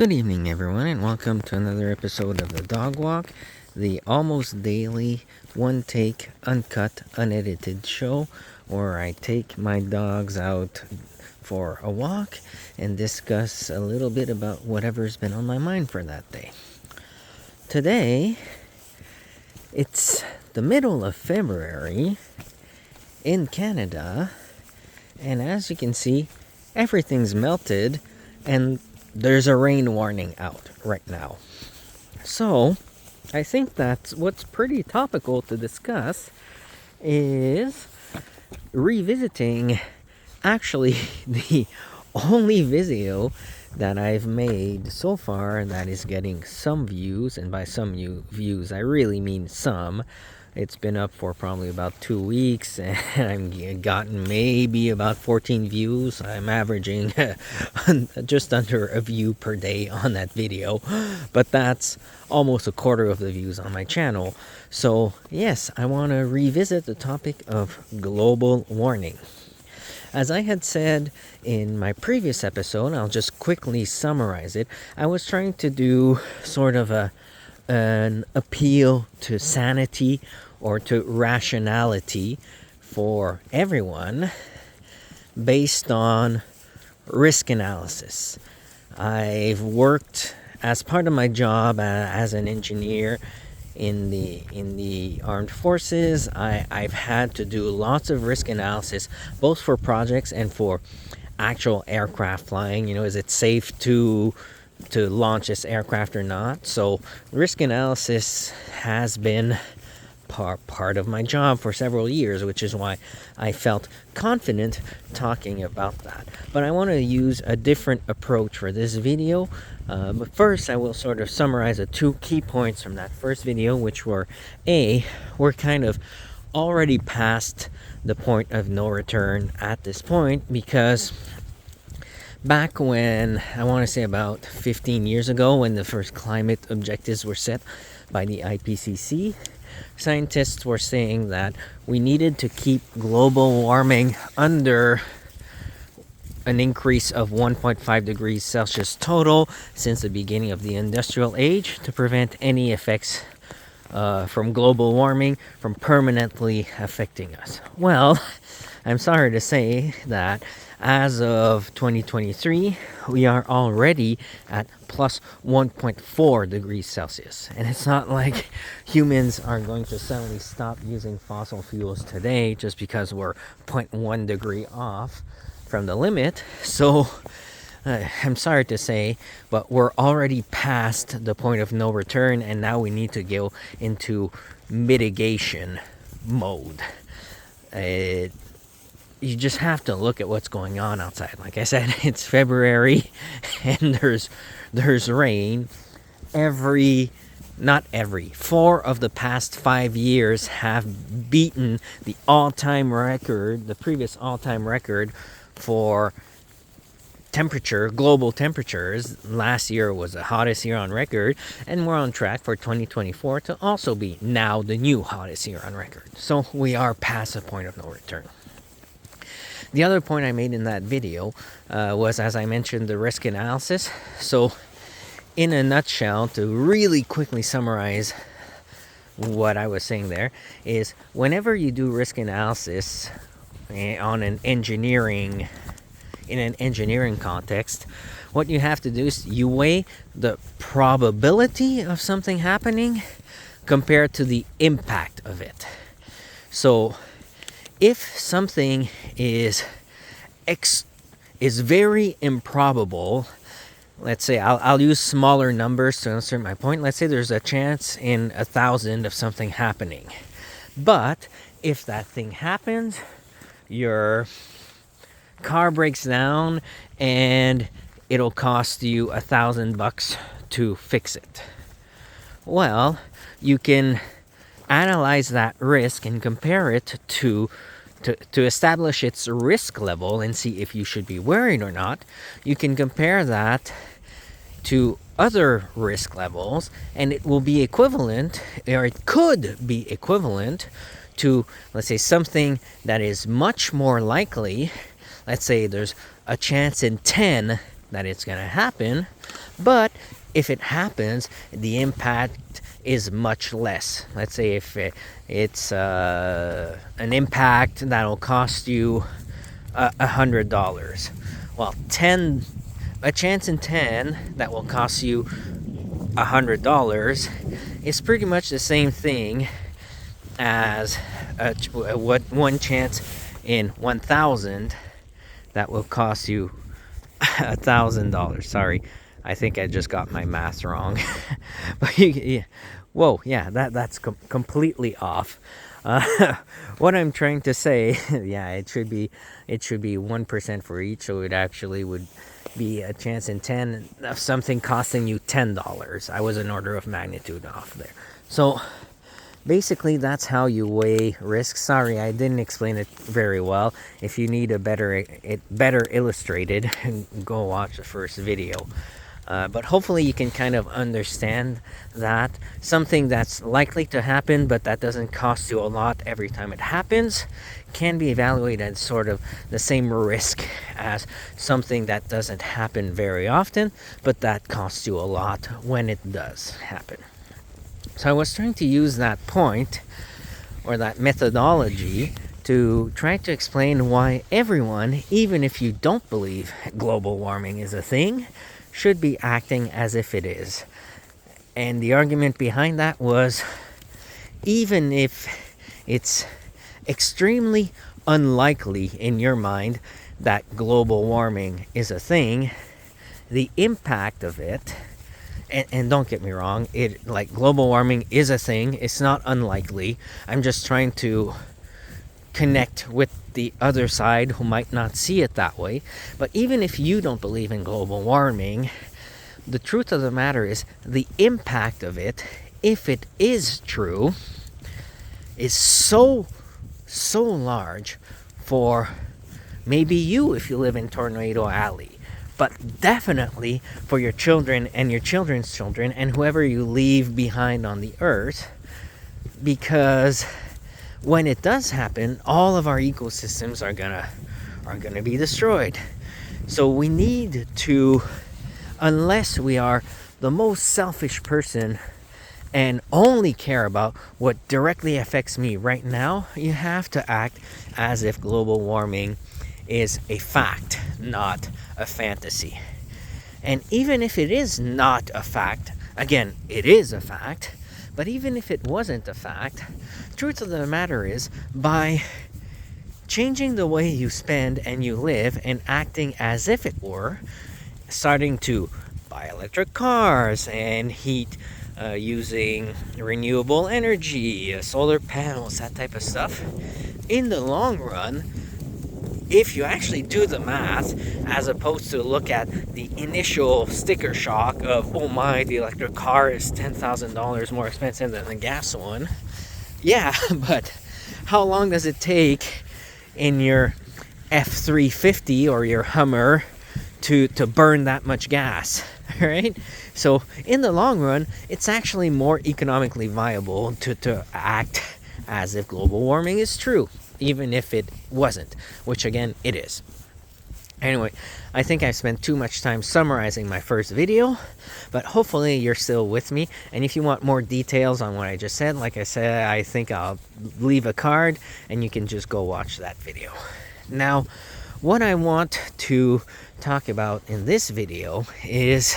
Good evening, everyone, and welcome to another episode of The Dog Walk, the almost daily, one take, uncut, unedited show where I take my dogs out for a walk and discuss a little bit about whatever's been on my mind for that day. Today, it's the middle of February in Canada, and as you can see, everything's melted and there's a rain warning out right now. So, I think that's what's pretty topical to discuss is revisiting actually the only video that I've made so far that is getting some views, and by some views I really mean some. It's been up for probably about 2 weeks and I've gotten maybe about 14 views. I'm averaging just under a view per day on that video, but that's almost a quarter of the views on my channel. So yes, I want to revisit the topic of global warming. As I had said in my previous episode, I'll just quickly summarize it. I was trying to do sort of an appeal to sanity or to rationality for everyone based on risk analysis. I've worked as part of my job as an engineer in the armed forces. I've had to do lots of risk analysis, both for projects and for actual aircraft flying. Is it safe to launch this aircraft or not? So risk analysis has been part of my job for several years, which is why I felt confident talking about that. But I want to use a different approach for this video. But first, I will sort of summarize the two key points from that first video, which were we're kind of already past the point of no return at this point, because back when, I want to say about 15 years ago, when the first climate objectives were set by the IPCC, scientists were saying that we needed to keep global warming under an increase of 1.5 degrees Celsius total since the beginning of the industrial age to prevent any effects from global warming from permanently affecting us. Well, I'm sorry to say that as of 2023, we are already at plus 1.4 degrees Celsius. And it's not like humans are going to suddenly stop using fossil fuels today just because we're 0.1 degree off from the limit. So I'm sorry to say, but we're already past the point of no return, and now we need to go into mitigation mode. You just have to look at what's going on outside. Like I said, it's February and there's rain. 4 of the past 5 years have beaten the previous all-time record for global temperatures. Last year was the hottest year on record, and we're on track for 2024 to also be now the new hottest year on record. So we are past the point of no return. The other point I made in that video was, as I mentioned, the risk analysis. So in a nutshell, to really quickly summarize what I was saying there, is whenever you do risk analysis in an engineering context, what you have to do is you weigh the probability of something happening compared to the impact of it. So if something is very improbable, let's say, I'll use smaller numbers to illustrate my point. Let's say there's a chance in 1,000 of something happening. But if that thing happens, your car breaks down and it'll cost you $1,000 to fix it. Well, you can analyze that risk and compare it to establish its risk level and see if you should be worried or not. You can compare that to other risk levels, and it will be equivalent, or it could be equivalent to, let's say, something that is much more likely. Let's say there's a chance in 10 that it's going to happen, but if it happens, the impact is much less. Let's say if it's an impact that'll cost you $100. Well, a chance in 10 that will cost you $100 is pretty much the same thing as one chance in 1,000 that will cost you $1,000. Sorry, I think I just got my math wrong. But whoa, yeah, that's completely off. What I'm trying to say, yeah, it should be 1% for each, so it actually would be a chance in 10 of something costing you $10. I was an order of magnitude off there. So basically, that's how you weigh risks. Sorry, I didn't explain it very well. If you need it better illustrated, go watch the first video. But hopefully you can kind of understand that something that's likely to happen, but that doesn't cost you a lot every time it happens, can be evaluated as sort of the same risk as something that doesn't happen very often, but that costs you a lot when it does happen. So I was trying to use that point or that methodology to try to explain why everyone, even if you don't believe global warming is a thing, should be acting as if it is. And the argument behind that was, even if it's extremely unlikely in your mind that global warming is a thing, the impact of it, and don't get me wrong, global warming is a thing. It's not unlikely. I'm just trying to connect with the other side who might not see it that way. But even if you don't believe in global warming, the truth of the matter is the impact of it, if it is true, is so large for maybe you if you live in Tornado Alley, but definitely for your children and your children's children and whoever you leave behind on the earth, because when it does happen, all of our ecosystems are gonna be destroyed. So we need to, unless we are the most selfish person and only care about what directly affects me right now, you have to act as if global warming is a fact, not a fantasy. And even if it is not a fact, again, it is a fact, but even if it wasn't a fact, truth of the matter is, by changing the way you spend and you live and acting as if it were, starting to buy electric cars and heat using renewable energy, solar panels, that type of stuff, in the long run, if you actually do the math, as opposed to look at the initial sticker shock of, oh my, the electric car is $10,000 more expensive than the gas one. Yeah, but how long does it take in your F-350 or your Hummer to burn that much gas, right? So in the long run, it's actually more economically viable to act as if global warming is true, even if it wasn't, which again, it is. Anyway, I think I spent too much time summarizing my first video, but hopefully you're still with me. And if you want more details on what I just said, like I said, I think I'll leave a card and you can just go watch that video. Now, what I want to talk about in this video is,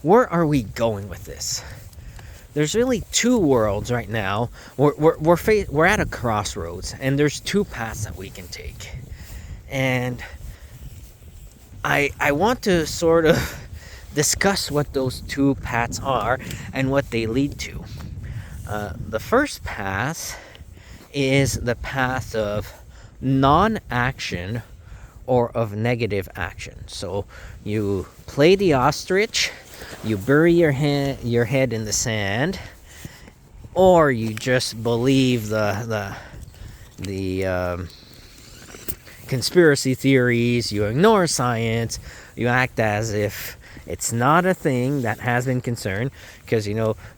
where are we going with this? There's really two worlds right now. We're at a crossroads, and there's two paths that we can take. And I want to sort of discuss what those two paths are and what they lead to. The first path is the path of non-action or of negative action. So you play the ostrich, you bury your head in the sand, or you just believe the conspiracy theories, you ignore science, you act as if it's not a thing that has been concerned, because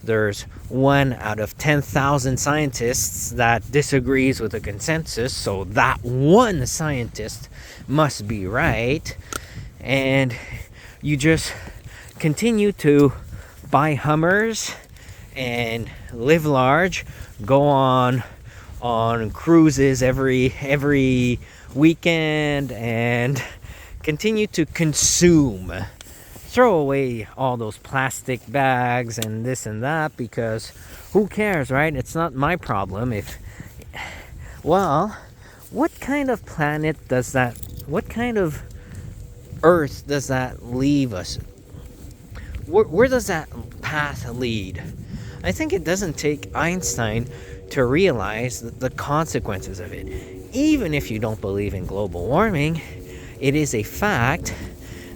there's 1 out of 10,000 scientists that disagrees with the consensus, so that one scientist must be right. and you just continue to buy Hummers and live large, go on cruises every weekend, and continue to consume. Throw away all those plastic bags and this and that, because who cares, right? It's not my problem. Well, what kind of planet does that, what kind of earth does that leave us? Where does that path lead? I think it doesn't take Einstein to realize the consequences of it. Even if you don't believe in global warming, it is a fact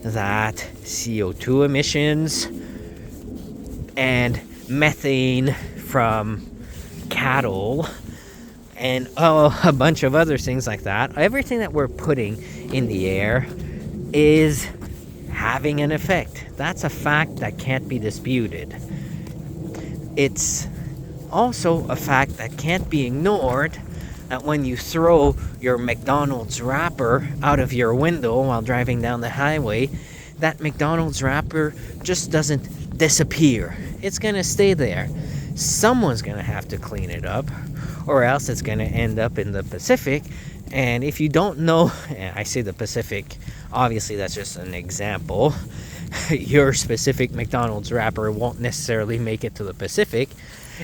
that CO2 emissions and methane from cattle and a bunch of other things like that, everything that we're putting in the air is having an effect. That's a fact that can't be disputed. It's also a fact that can't be ignored, that when you throw your McDonald's wrapper out of your window while driving down the highway, that McDonald's wrapper just doesn't disappear. It's going to stay there. Someone's going to have to clean it up, or else it's going to end up in the Pacific. And if you don't know, I say the Pacific, obviously that's just an example. Your specific McDonald's wrapper won't necessarily make it to the Pacific.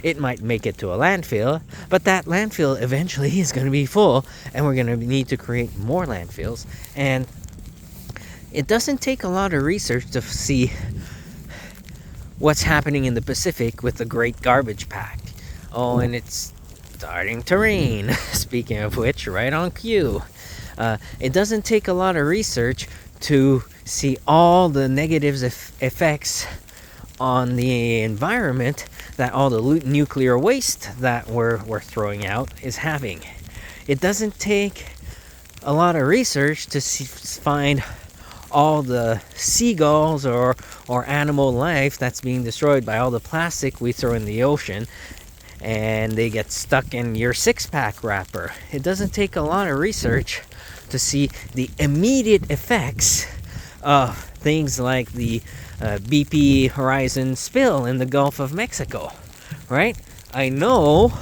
It might make it to a landfill, but that landfill eventually is going to be full, and we're going to need to create more landfills. And it doesn't take a lot of research to see what's happening in the Pacific with the Great Garbage Pact. Oh, and it's starting to rain. Speaking of which, right on cue. It doesn't take a lot of research to see all the negative effects on the environment that all the nuclear waste that we're throwing out is having. It doesn't take a lot of research to find all the seagulls or animal life that's being destroyed by all the plastic we throw in the ocean, and they get stuck in your six-pack wrapper. It doesn't take a lot of research to see the immediate effects of things like the BP Horizon spill in the Gulf of Mexico, right? I know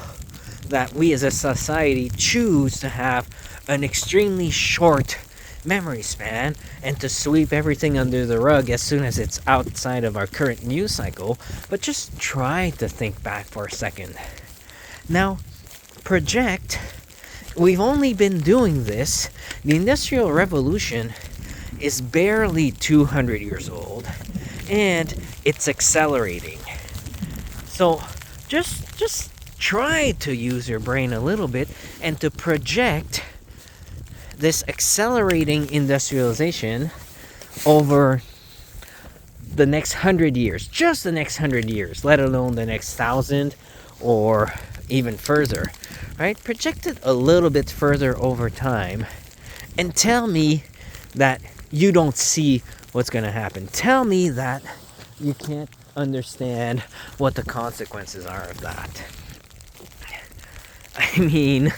that we as a society choose to have an extremely short memory span and to sweep everything under the rug as soon as it's outside of our current news cycle, but just try to think back for a second. Now, project, we've only been doing this, the Industrial Revolution is barely 200 years old, and it's accelerating. So just try to use your brain a little bit and to project this accelerating industrialization over the next 100 years, just the next 100 years, let alone the next 1,000 or even further, right? Project it a little bit further over time and tell me that you don't see what's going to happen. Tell me that you can't understand what the consequences are of that. I mean,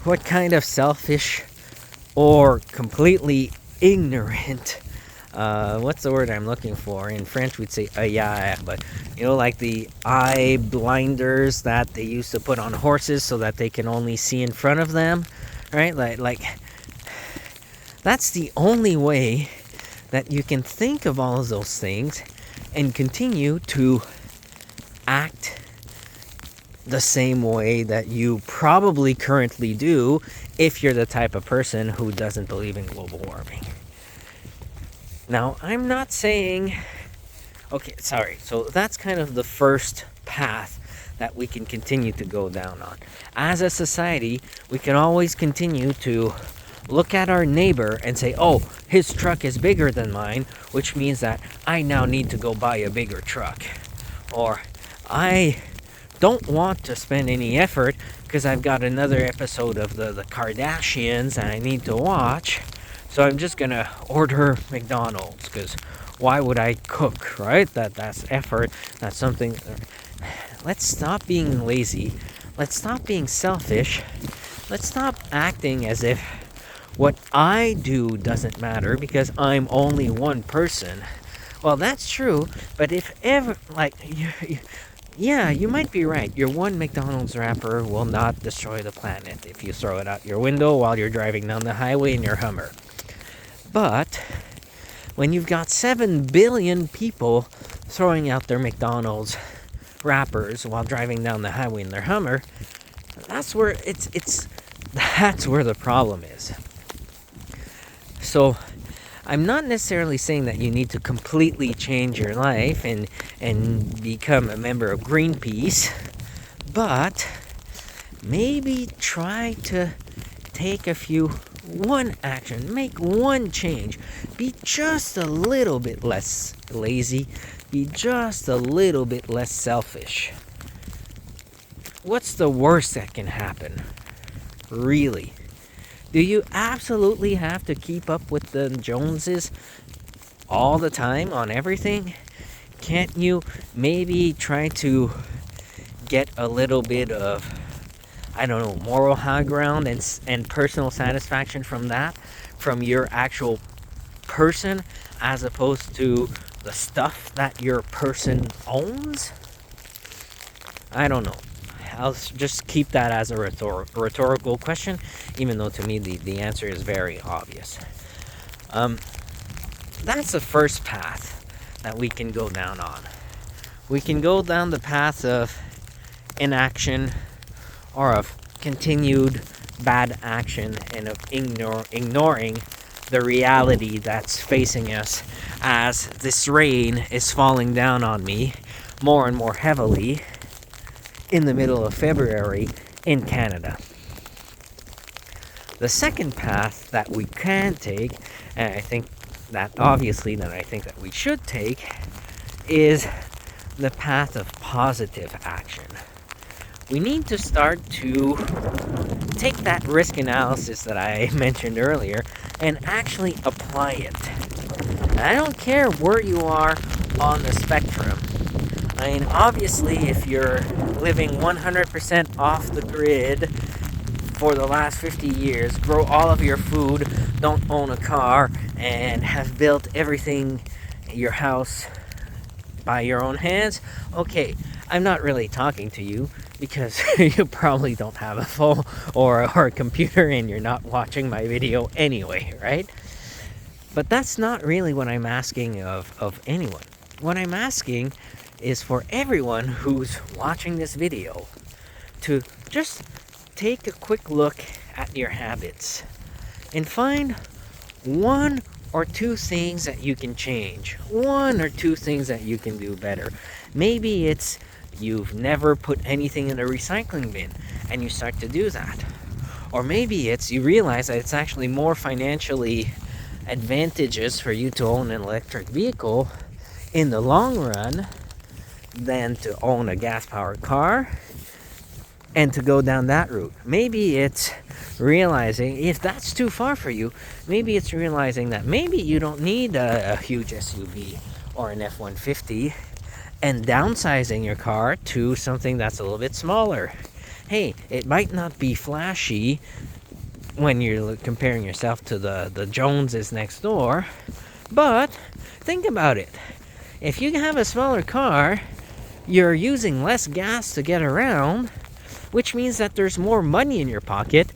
what kind of selfish or completely ignorant, what's the word I'm looking for? In French we'd say œillère, but like the eye blinders that they used to put on horses so that they can only see in front of them, right? Like that's the only way that you can think of all of those things and continue to act the same way that you probably currently do if you're the type of person who doesn't believe in global warming. Now, I'm not saying... Okay, sorry. So that's kind of the first path that we can continue to go down on. As a society, we can always continue to look at our neighbor and say, oh, his truck is bigger than mine, which means that I now need to go buy a bigger truck. Or, I don't want to spend any effort because I've got another episode of the Kardashians that I need to watch, so I'm just gonna order McDonald's, because why would I cook, right? That's effort. That's something. Let's stop being lazy. Let's stop being selfish. Let's stop acting as if what I do doesn't matter because I'm only one person. Well, that's true, but if ever, like, yeah, you might be right. Your one McDonald's wrapper will not destroy the planet if you throw it out your window while you're driving down the highway in your Hummer. But when you've got 7 billion people throwing out their McDonald's wrappers while driving down the highway in their Hummer, that's where that's where the problem is. So I'm not necessarily saying that you need to completely change your life and become a member of Greenpeace, but maybe try to take one action, make one change, be just a little bit less lazy, be just a little bit less selfish. What's the worst that can happen? Really? Do you absolutely have to keep up with the Joneses all the time on everything? Can't you maybe try to get a little bit of, I don't know, moral high ground and personal satisfaction from that, from your actual person, as opposed to the stuff that your person owns? I don't know. I'll just keep that as a rhetorical question, even though to me the answer is very obvious. That's the first path that we can go down on. We can go down the path of inaction or of continued bad action and of ignoring the reality that's facing us as this rain is falling down on me more and more heavily in the middle of February in Canada. The second path that we can take, and I think that we should take, is the path of positive action. We need to start to take that risk analysis that I mentioned earlier and actually apply it. And I don't care where you are on the spectrum. I mean, obviously, if you're living 100% off the grid for the last 50 years, grow all of your food, don't own a car, and have built everything, your house, by your own hands, okay, I'm not really talking to you because you probably don't have a phone or a computer and you're not watching my video anyway, right? But that's not really what I'm asking of anyone. What I'm asking is for everyone who's watching this video to just take a quick look at your habits and find one or two things that you can change, one or two things that you can do better. Maybe it's you've never put anything in a recycling bin and you start to do that. Or maybe it's you realize that it's actually more financially advantageous for you to own an electric vehicle in the long run than to own a gas-powered car and to go down that route. Maybe it's realizing, if that's too far for you, maybe it's realizing that maybe you don't need a huge SUV or an F-150 and downsizing your car to something that's a little bit smaller. Hey, it might not be flashy when you're comparing yourself to the Joneses next door, but think about it. If you have a smaller car, you're using less gas to get around, which means that there's more money in your pocket.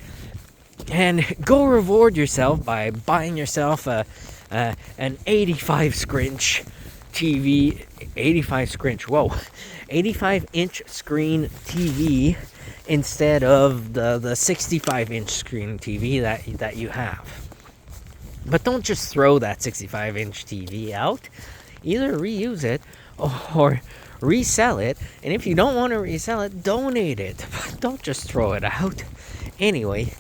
And go reward yourself by buying yourself an 85 screen TV, 85-inch screen TV instead of the 65-inch screen TV that you have. But don't just throw that 65-inch TV out. Either reuse it or resell it, and if you don't want to resell it, donate it. Don't just throw it out. Anyway,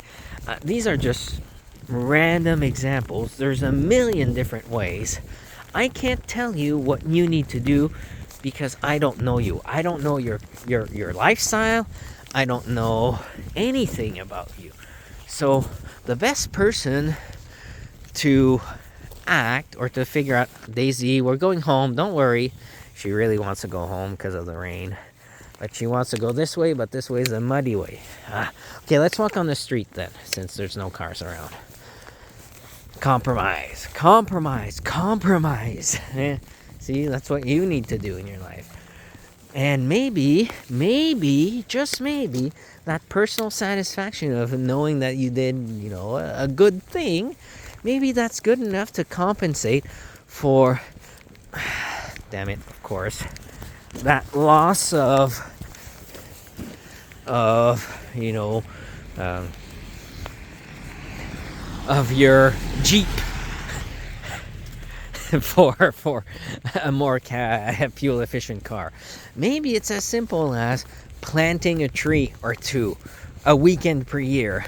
these are just random examples. There's a million different ways. I can't tell you what you need to do because I don't know you. I don't know your lifestyle. I don't know anything about you. So the best person to act or to figure out, Daisy, we're going home, don't worry. She really wants to go home because of the rain, but she wants to go this way, but this way is a muddy way. Okay, let's walk on the street then, since there's no cars around. Compromise, compromise, compromise. See, that's what you need to do in your life. And maybe, just maybe, that personal satisfaction of knowing that you did, a good thing, maybe that's good enough to compensate for, damn it, of course, that loss um, of your Jeep for a more fuel efficient car. Maybe it's as simple as planting a tree or two a weekend per year,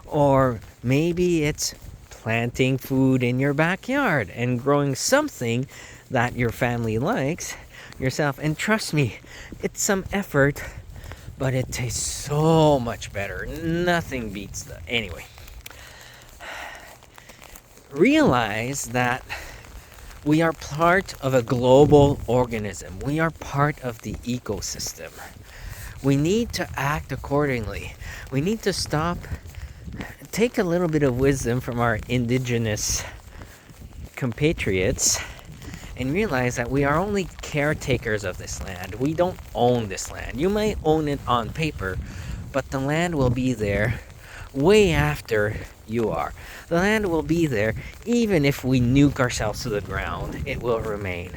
or maybe it's planting food in your backyard and growing something that your family likes yourself. And trust me, it's some effort, but it tastes so much better. Nothing beats that. Anyway, realize that we are part of a global organism. We are part of the ecosystem. We need to act accordingly. We need to take a little bit of wisdom from our indigenous compatriots and realize that we are only caretakers of this land. We don't own this land. You may own it on paper, but the land will be there way after you are. The land will be there even if we nuke ourselves to the ground. It will remain.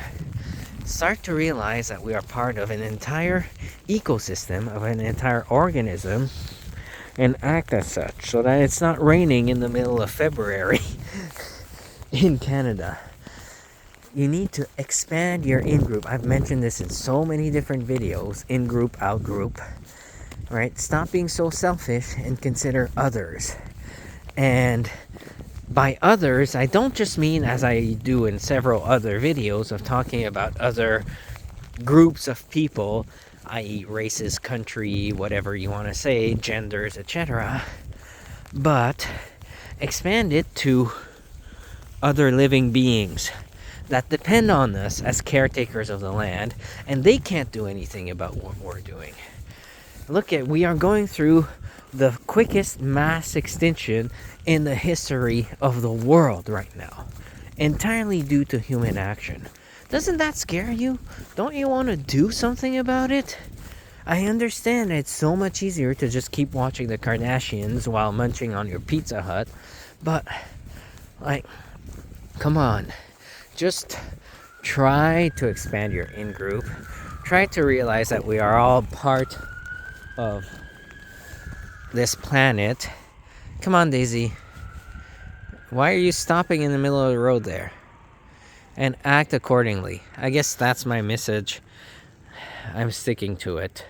Start to realize that we are part of an entire ecosystem, of an entire organism, and act as such, so that it's not raining in the middle of February in Canada. You need to expand your in-group. I've mentioned this in so many different videos. In-group, out-group. Right? Stop being so selfish and consider others. And by others, I don't just mean, as I do in several other videos, of talking about other groups of people, i.e. races, country, whatever you want to say, genders, etc. But expand it to other living beings that depend on us as caretakers of the land, and they can't do anything about what we're doing. We are going through the quickest mass extinction in the history of the world right now, entirely due to human action. Doesn't that scare you? Don't you want to do something about it? I understand it's so much easier to just keep watching the Kardashians while munching on your Pizza Hut, but, come on. Just try to expand your in-group. Try to realize that we are all part of this planet. Come on, Daisy. Why are you stopping in the middle of the road there? And act accordingly. I guess that's my message. I'm sticking to it.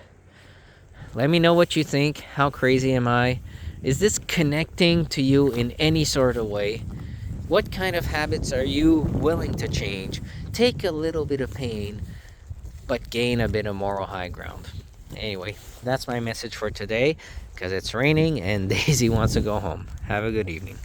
Let me know what you think. How crazy am I? Is this connecting to you in any sort of way? What kind of habits are you willing to change? Take a little bit of pain, but gain a bit of moral high ground. Anyway, that's my message for today, because it's raining and Daisy wants to go home. Have a good evening.